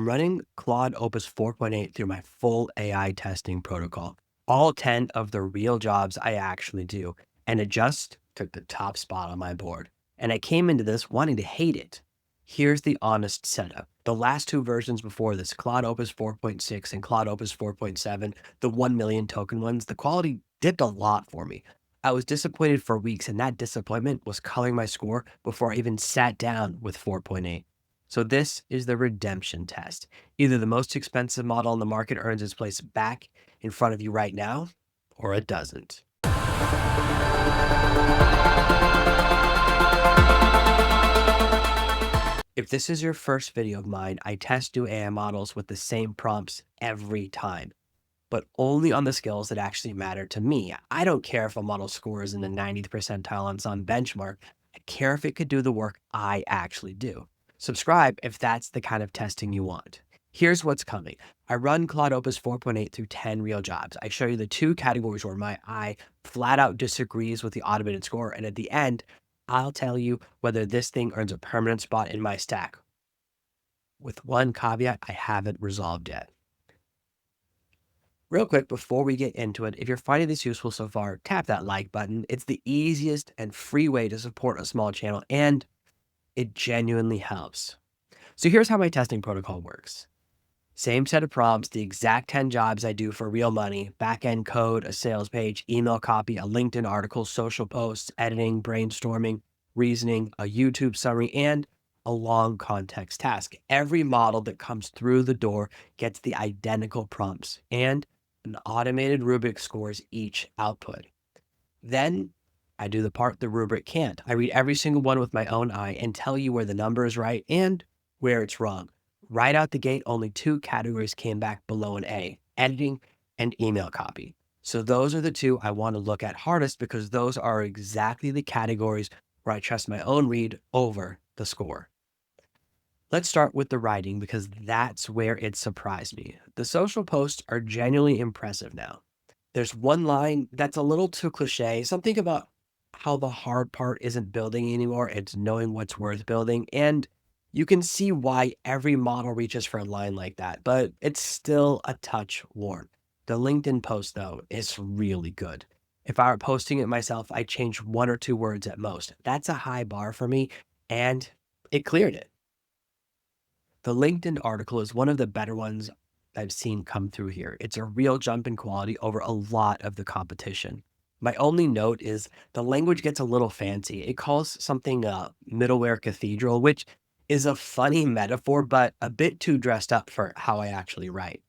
I'm running Claude Opus 4.8 through my full AI testing protocol. All 10 of the real jobs I actually do, and it just took the top spot on my board. And I came into this wanting to hate it. Here's the honest setup. The last two versions before this, Claude Opus 4.6 and Claude Opus 4.7, the 1 million token ones, the quality dipped a lot for me. I was disappointed for weeks, and that disappointment was coloring my score before I even sat down with 4.8. So this is the redemption test. Either the most expensive model on the market earns its place back in front of you right now, or it doesn't. If this is your first video of mine, I test new AI models with the same prompts every time, but only on the skills that actually matter to me. I don't care if a model scores in the 90th percentile on some benchmark. I care if it could do the work I actually do. Subscribe if that's the kind of testing you want. Here's what's coming. I run Claude Opus 4.8 through 10 real jobs. I show you the two categories where my eye flat out disagrees with the automated score, and at the end, I'll tell you whether this thing earns a permanent spot in my stack. With one caveat, I haven't resolved yet. Real quick, before we get into it, if you're finding this useful so far, tap that like button. It's the easiest and free way to support a small channel, and it genuinely helps. So here's how my testing protocol works. Same set of prompts, the exact 10 jobs I do for real money: backend code, a sales page, email copy, a LinkedIn article, social posts, editing, brainstorming, reasoning, a YouTube summary, and a long context task. Every model that comes through the door gets the identical prompts, and an automated rubric scores each output. Then I do the part the rubric can't. I read every single one with my own eye and tell you where the number is right and where it's wrong. Right out the gate, only two categories came back below an A: editing and email copy. So those are the two I want to look at hardest, because those are exactly the categories where I trust my own read over the score. Let's start with the writing, because that's where it surprised me. The social posts are genuinely impressive now. There's one line that's a little too cliche, something about how the hard part isn't building anymore, it's knowing what's worth building. And you can see why every model reaches for a line like that, but it's still a touch worn. The LinkedIn post, though, is really good. If I were posting it myself, I'd change one or two words at most. That's a high bar for me, and it cleared it. The LinkedIn article is one of the better ones I've seen come through here. It's a real jump in quality over a lot of the competition. My only note is the language gets a little fancy. It calls something a middleware cathedral, which is a funny metaphor, but a bit too dressed up for how I actually write.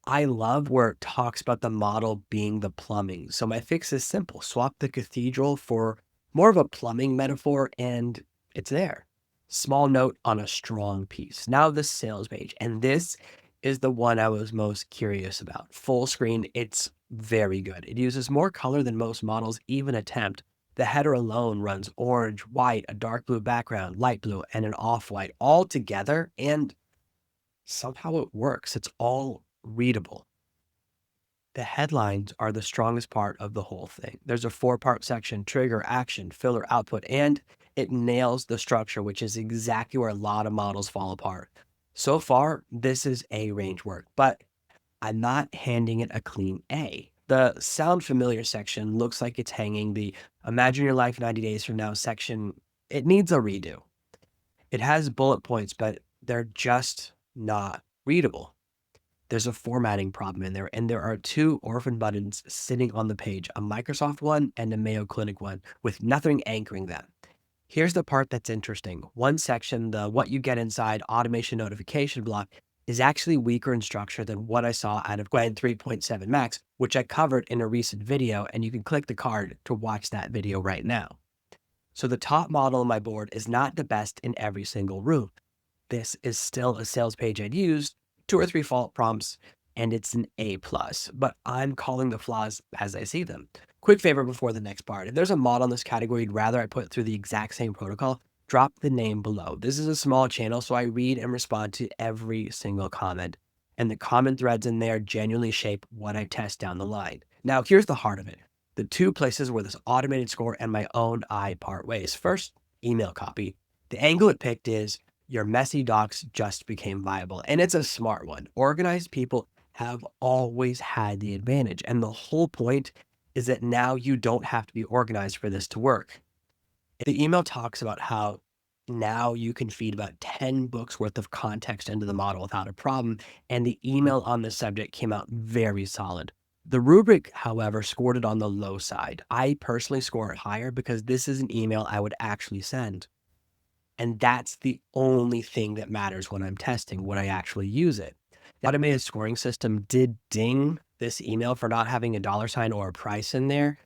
I love where it talks about the model being the plumbing. So my fix is simple: swap the cathedral for more of a plumbing metaphor, and it's there. Small note on a strong piece. Now the sales page, and this is the one I was most curious about. Full screen, it's very good. It uses more color than most models even attempt. The header alone runs orange, white, a dark blue background, light blue, and an off-white all together, and somehow it works. It's all readable. The headlines are the strongest part of the whole thing. There's a 4-part section: trigger, action, filler, output, and it nails the structure, which is exactly where a lot of models fall apart. So far, this is A range work, but I'm not handing it a clean A. The sound familiar section looks like it's hanging. The imagine your life 90 days from now section, it needs a redo. It has bullet points, but they're just not readable. There's a formatting problem in there, and there are two orphan buttons sitting on the page, a Microsoft one and a Mayo Clinic one, with nothing anchoring them. Here's the part that's interesting. One section, the what you get inside automation notification block, is actually weaker in structure than what I saw out of Qwen 3.7 Max, which I covered in a recent video, and you can click the card to watch that video right now. So the top model on my board is not the best in every single room. This is still a sales page I'd use, 2 or 3 fault prompts, and it's an A+, but I'm calling the flaws as I see them. Quick favor before the next part: if there's a model in this category you'd rather I put through the exact same protocol, drop the name below. This is a small channel, so I read and respond to every single comment, and the comment threads in there genuinely shape what I test down the line. Now, here's the heart of it: the two places where this automated score and my own eye part ways. First, email copy. The angle it picked is your messy docs just became viable. And it's a smart one. Organized people have always had the advantage. And the whole point is that now you don't have to be organized for this to work. The email talks about how now you can feed about 10 books worth of context into the model without a problem. And the email on the subject came out very solid. The rubric, however, scored it on the low side. I personally score it higher because this is an email I would actually send. And that's the only thing that matters when I'm testing, when I actually use it. The automated scoring system did ding this email for not having a dollar sign or a price in there.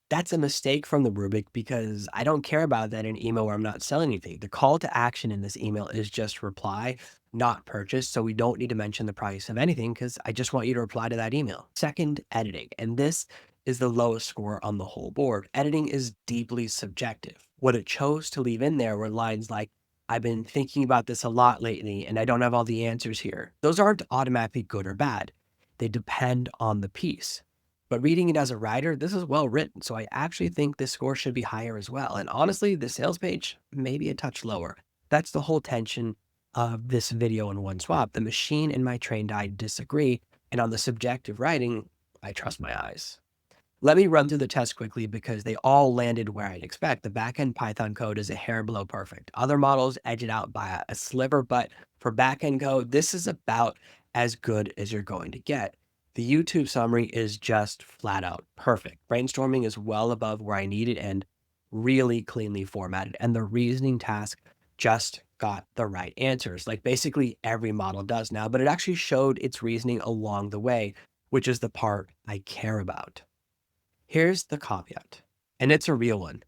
That's a mistake from the rubric because I don't care about that in an email where I'm not selling anything. The call to action in this email is just reply, not purchase. So we don't need to mention the price of anything because I just want you to reply to that email. Second, editing. And this is the lowest score on the whole board. Editing is deeply subjective. What it chose to leave in there were lines like, I've been thinking about this a lot lately and I don't have all the answers here. Those aren't automatically good or bad. They depend on the piece. But reading it as a writer, this is well written, so I actually think this score should be higher as well. And honestly, the sales page, maybe a touch lower. That's the whole tension of this video in one swap. The machine and my trained eye disagree, and on the subjective writing, I trust my eyes. Let me run through the test quickly because they all landed where I'd expect. The backend Python code is a hair below perfect. Other models edge it out by a sliver, but for backend code, this is about as good as you're going to get. The YouTube summary is just flat out perfect. Brainstorming is well above where I need it and really cleanly formatted. And the reasoning task just got the right answers, like basically every model does now, but it actually showed its reasoning along the way, which is the part I care about. Here's the caveat, and it's a real one.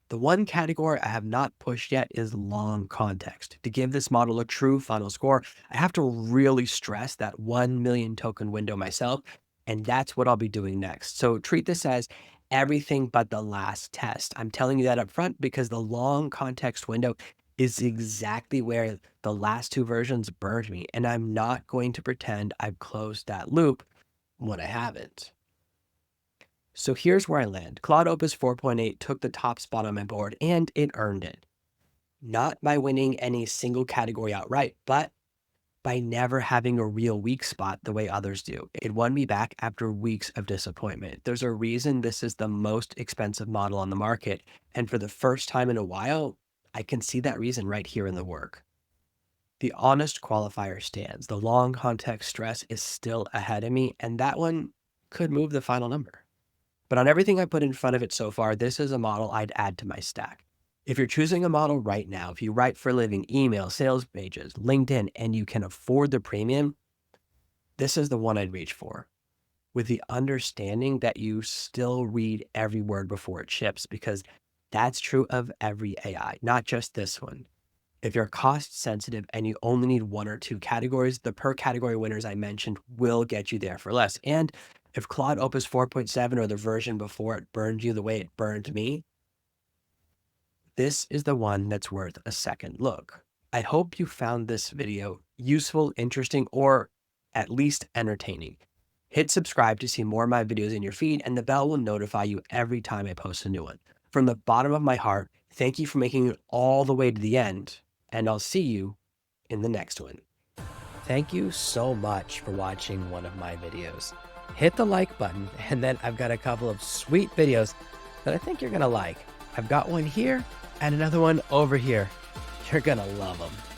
The one category I have not pushed yet is long context. To give this model a true final score, I have to really stress that 1 million token window myself, and that's what I'll be doing next. So treat this as everything but the last test. I'm telling you that up front because the long context window is exactly where the last two versions burned me, and I'm not going to pretend I've closed that loop when I haven't. So here's where I land. Claude Opus 4.8 took the top spot on my board and it earned it. Not by winning any single category outright, but by never having a real weak spot the way others do. It won me back after weeks of disappointment. There's a reason this is the most expensive model on the market. And for the first time in a while, I can see that reason right here in the work. The honest qualifier stands. The long context stress is still ahead of me, and that one could move the final number. But on everything I put in front of it so far, this is a model I'd add to my stack. If you're choosing a model right now, if you write for a living, email, sales pages, LinkedIn, and you can afford the premium, this is the one I'd reach for, with the understanding that you still read every word before it ships, because that's true of every AI, not just this one. If you're cost sensitive and you only need one or two categories, the per category winners I mentioned will get you there for less. And if Claude Opus 4.7 or the version before it burned you the way it burned me, this is the one that's worth a second look. I hope you found this video useful, interesting, or at least entertaining. Hit subscribe to see more of my videos in your feed, and the bell will notify you every time I post a new one. From the bottom of my heart, thank you for making it all the way to the end, and I'll see you in the next one. Thank you so much for watching one of my videos. Hit the like button, and then I've got a couple of sweet videos that I think you're gonna like. I've got one here and another one over here. You're gonna love them.